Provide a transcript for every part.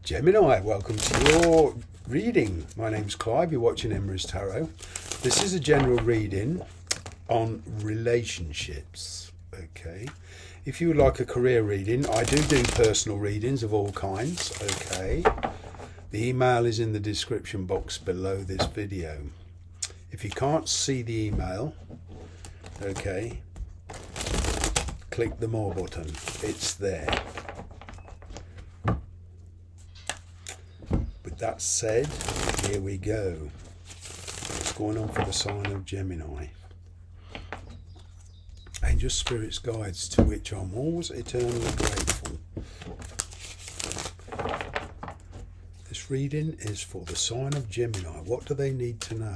Gemini, welcome to your reading. My name's Clive, you're watching Emma's Tarot. This is a general reading on relationships, okay? If you would like a career reading, I do personal readings of all kinds, okay? The email is in the description box below this video. If you can't see the email, okay, click the more button, it's there. With that said, here we go. What's going on for the sign of Gemini? Angels, spirits, guides, to which I'm always eternally grateful. This reading is for the sign of Gemini. What do they need to know?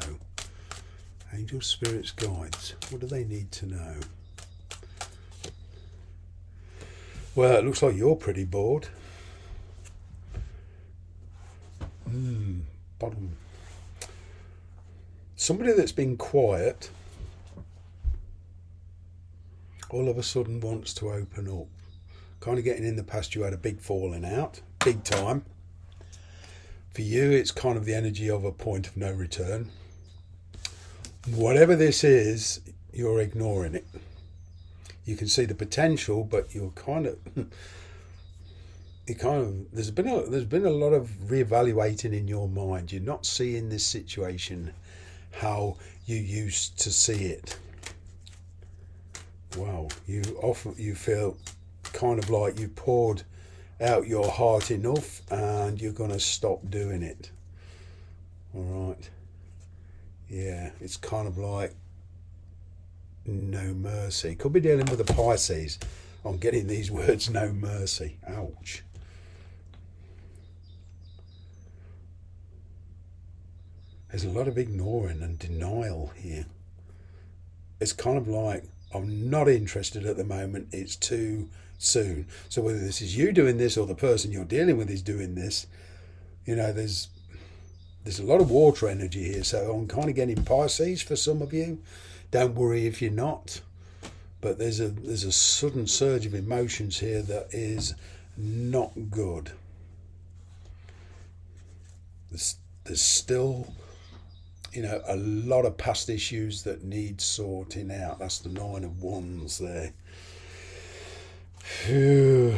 Angels, spirits, guides. What do they need to know? Well, it looks like you're pretty bored. Bottom. Somebody that's been quiet all of a sudden wants to open up. Kind of getting in the past, you had a big falling out, big time. For you, it's kind of the energy of a point of no return. Whatever this is, you're ignoring it. You can see the potential, but you're kind of there's been a lot of reevaluating in your mind. You're not seeing this situation how you used to see it. Wow, you feel kind of like you poured out your heart enough and you're going to stop doing it. All right. Yeah, it's kind of like no mercy. Could be dealing with a Pisces. I'm getting these words, no mercy. Ouch. There's a lot of ignoring and denial here. It's kind of like, I'm not interested at the moment, it's too soon. So whether this is you doing this or the person you're dealing with is doing this, you know, there's a lot of water energy here. So I'm kind of getting Pisces for some of you. Don't worry if you're not. But there's a sudden surge of emotions here that is not good. There's still, you know, a lot of past issues that need sorting out. That's the Nine of Wands there. Phew.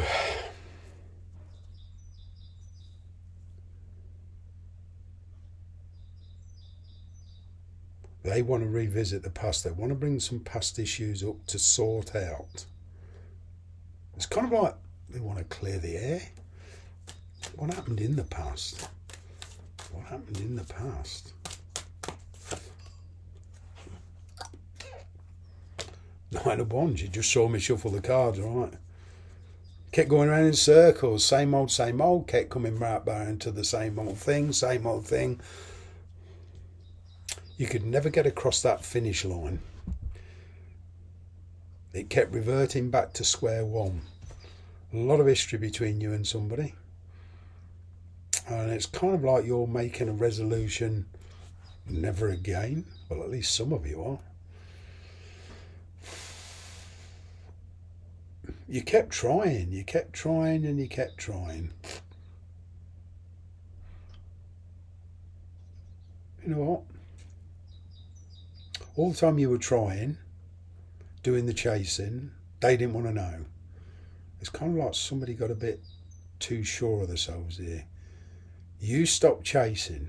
They want to revisit the past. They want to bring some past issues up to sort out. It's kind of like they want to clear the air. What happened in the past? What happened in the past? Nine of Wands. You just saw me shuffle the cards, right? Kept going around in circles. Same old, same old. Kept coming right back into the same old thing. Same old thing. You could never get across that finish line. It kept reverting back to square one. A lot of history between you and somebody. And it's kind of like you're making a resolution, never again. Well, at least some of you are. You kept trying, and you kept trying. You know what? All the time you were trying, doing the chasing, they didn't want to know. It's kind of like somebody got a bit too sure of themselves here. You stopped chasing.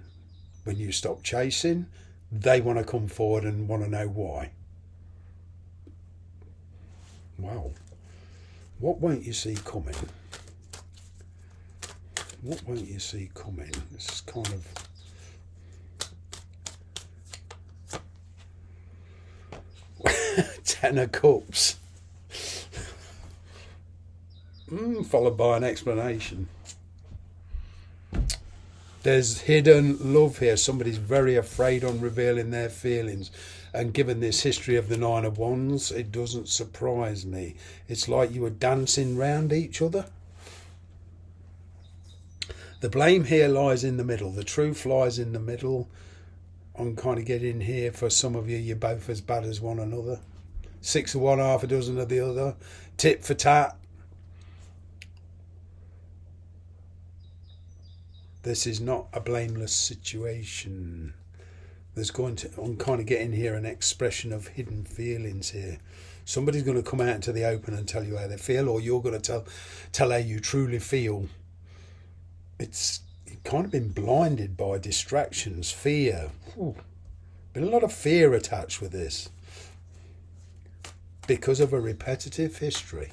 When you stop chasing, they want to come forward and want to know why. Wow. What won't you see coming? What won't you see coming? This is kind of... Ten of Cups. Followed by an explanation. There's hidden love here. Somebody's very afraid on revealing their feelings. And given this history of the Nine of Wands, it doesn't surprise me. It's like you were dancing round each other. The blame here lies in the middle. The truth lies in the middle. I'm kind of getting here for some of you, you're both as bad as one another. 6 of one, half a dozen of the other. Tit for tat. This is not a blameless situation. I'm kind of getting here an expression of hidden feelings here. Somebody's going to come out into the open and tell you how they feel, or you're going to tell how you truly feel. It's kind of been blinded by distractions, fear. Been a lot of fear attached with this because of a repetitive history.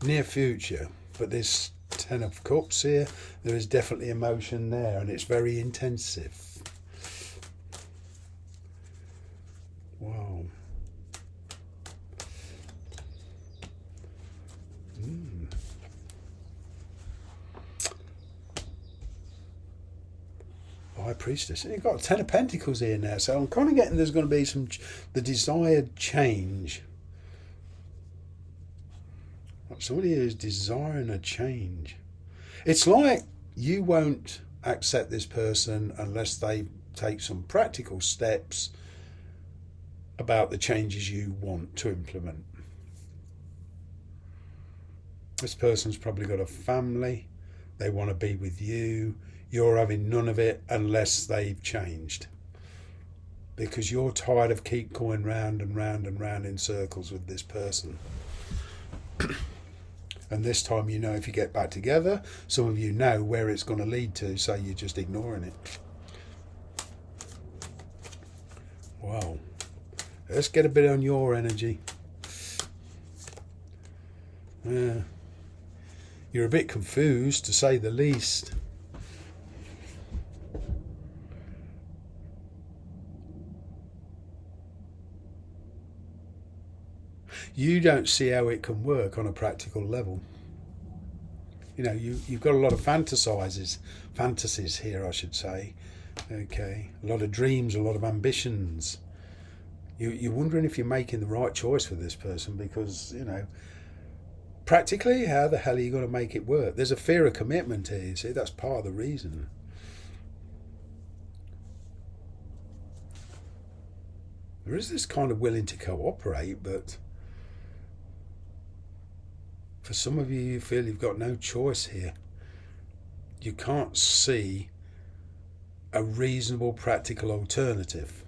Near future, but this Ten of Cups here, there is definitely emotion there, and it's very intensive. Wow. High Priestess, and you've got Ten of Pentacles here now, so I'm kind of getting there's going to be the desired change. Somebody who's desiring a change. It's like you won't accept this person unless they take some practical steps about the changes you want to implement. This person's probably got a family. They want to be with you. You're having none of it unless they've changed. Because you're tired of keep going round and round and round in circles with this person. And this time, you know, if you get back together, some of you know where it's going to lead to, so you're just ignoring it. Wow. Let's get a bit on your energy. You're a bit confused, to say the least. You don't see how it can work on a practical level. You know, you've got a lot of fantasies here, I should say. Okay, a lot of dreams, a lot of ambitions. You're wondering if you're making the right choice with this person because, you know, practically, how the hell are you going to make it work? There's a fear of commitment here, you see, that's part of the reason. There is this kind of willing to cooperate, but for some of you, you feel you've got no choice here. You can't see a reasonable, practical alternative.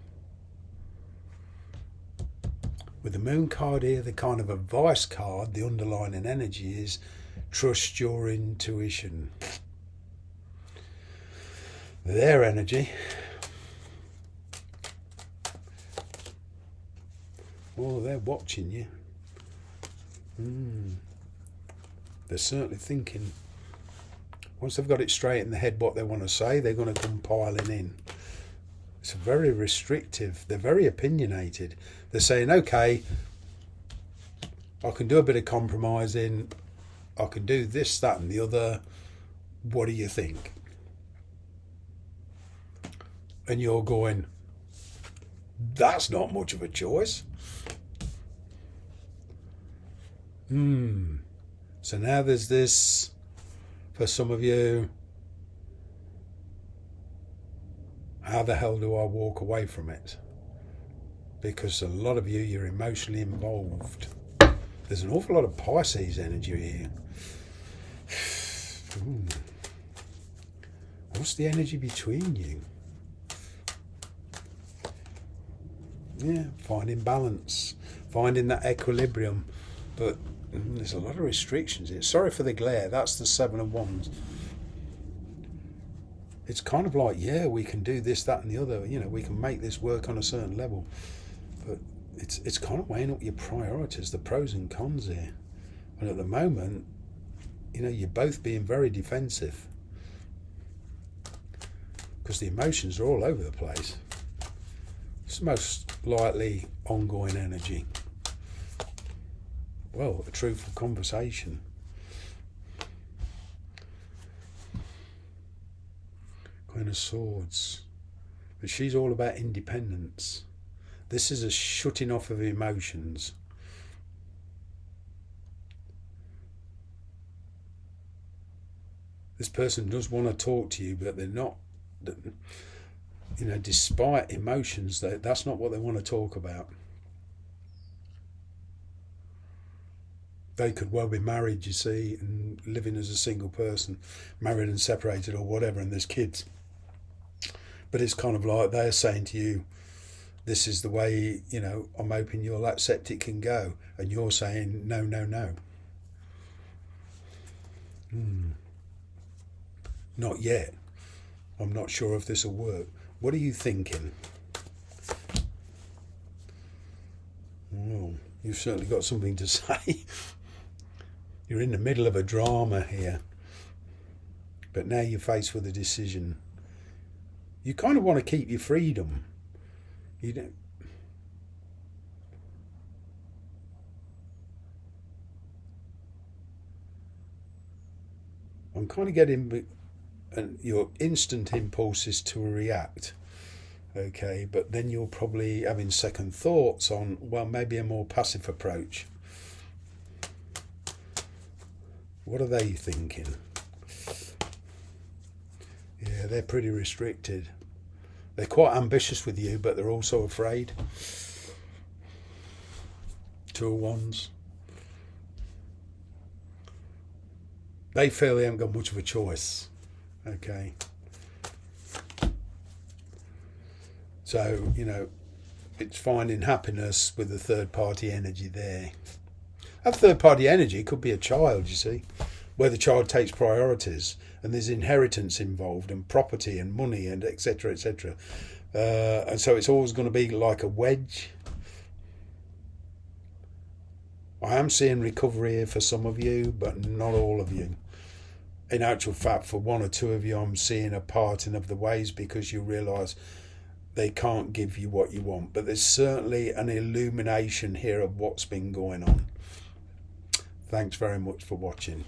With the Moon card here, the kind of advice card, the underlying energy is trust your intuition. Their energy. Oh, they're watching you. They're certainly thinking. Once they've got it straight in the head what they want to say, they're going to come piling in. It's very restrictive. They're very opinionated. They're saying, okay, I can do a bit of compromising. I can do this, that and the other. What do you think? And you're going, that's not much of a choice. So now there's this, for some of you, how the hell do I walk away from it? Because a lot of you, you're emotionally involved. There's an awful lot of Pisces energy here. What's the energy between you? Yeah, finding balance, finding that equilibrium. But there's a lot of restrictions here. Sorry for the glare. That's the Seven of Wands. It's kind of like, yeah, we can do this, that and the other. You know, we can make this work on a certain level. But it's kind of weighing up your priorities, the pros and cons here. And at the moment, you know, you're both being very defensive. Because the emotions are all over the place. It's most likely ongoing energy. Well, a truthful conversation. Queen of Swords. But she's all about independence. This is a shutting off of emotions. This person does want to talk to you, but they're not, you know, despite emotions, that's not what they want to talk about. They could well be married, you see, and living as a single person, married and separated or whatever, and there's kids. But it's kind of like they're saying to you, this is the way, you know, I'm hoping you'll accept it can go. And you're saying, no, no, no. Not yet. I'm not sure if this will work. What are you thinking? Oh, you've certainly got something to say. You're in the middle of a drama here. But now you're faced with a decision. You kind of want to keep your freedom. You don't. I'm kind of getting your instant impulse is to react. Okay, but then you're probably having second thoughts on, well, maybe a more passive approach. What are they thinking? Yeah, they're pretty restricted. They're quite ambitious with you, but they're also afraid. Two of Wands. They feel they haven't got much of a choice. Okay. So, you know, it's finding happiness with the third party energy there. That third party energy could be a child, you see, where the child takes priorities and there's inheritance involved and property and money and etc. etc. And so it's always going to be like a wedge. I am seeing recovery here for some of you, but not all of you. In actual fact, for one or two of you, I'm seeing a parting of the ways because you realise they can't give you what you want. But there's certainly an illumination here of what's been going on. Thanks very much for watching.